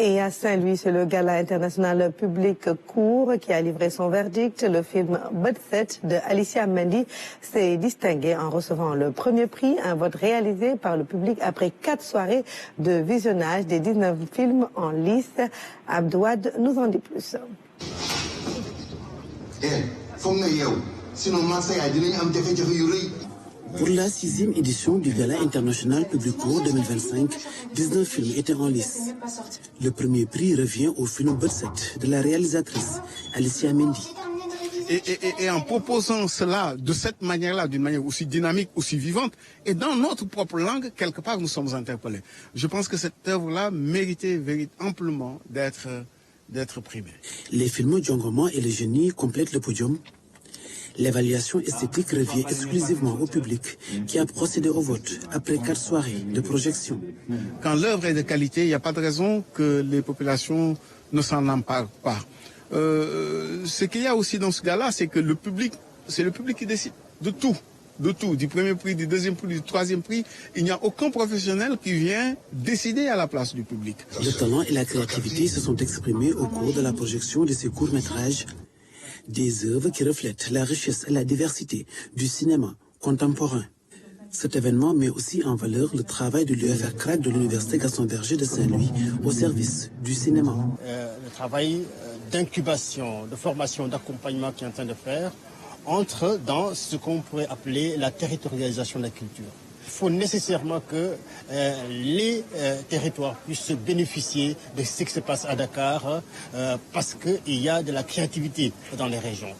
Et à Saint-Louis, c'est le Gala international public court qui a livré son verdict. Le film Bud Set de Alicia Mendy s'est distingué en recevant le premier prix, un vote réalisé par le public après 4 soirées de visionnage des 19 films en lice. Abdouad nous en dit plus. Pour la 6e édition du Gala international public court 2025, 19 films étaient en lice. Le premier prix revient au film Bud Set de la réalisatrice Alicia Mendy. Et en proposant cela de cette manière-là, d'une manière aussi dynamique, aussi vivante, et dans notre propre langue, quelque part, nous sommes interpellés. Je pense que cette œuvre-là méritait amplement d'être primée. Les films Djongoma et Le Génie complètent le podium. L'évaluation esthétique revient exclusivement au public qui a procédé au vote après 4 soirées de projection. Quand l'œuvre est de qualité, il n'y a pas de raison que les populations ne s'en emparent pas. Ce qu'il y a aussi dans ce gala, c'est que c'est le public qui décide de tout, du premier prix, du deuxième prix, du troisième prix. Il n'y a aucun professionnel qui vient décider à la place du public. Le talent et la créativité se sont exprimés au cours de la projection de ces courts-métrages, des œuvres qui reflètent la richesse et la diversité du cinéma contemporain. Cet événement met aussi en valeur le travail de l'UFR CRAC de l'Université Gaston Berger de Saint-Louis au service du cinéma. Le travail d'incubation, de formation, d'accompagnement qu'il est en train de faire entre dans ce qu'on pourrait appeler la territorialisation de la culture. Il faut nécessairement que les territoires puissent bénéficier de ce qui se passe à Dakar parce qu'il y a de la créativité dans les régions.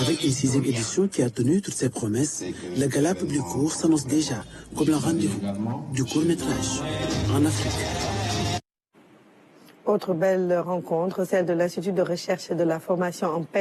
Avec une 6e édition qui a tenu toutes ses promesses, le Gala public court s'annonce déjà comme le rendez-vous du court-métrage en Afrique. Autre belle rencontre, celle de l'Institut de recherche et de la formation en paix.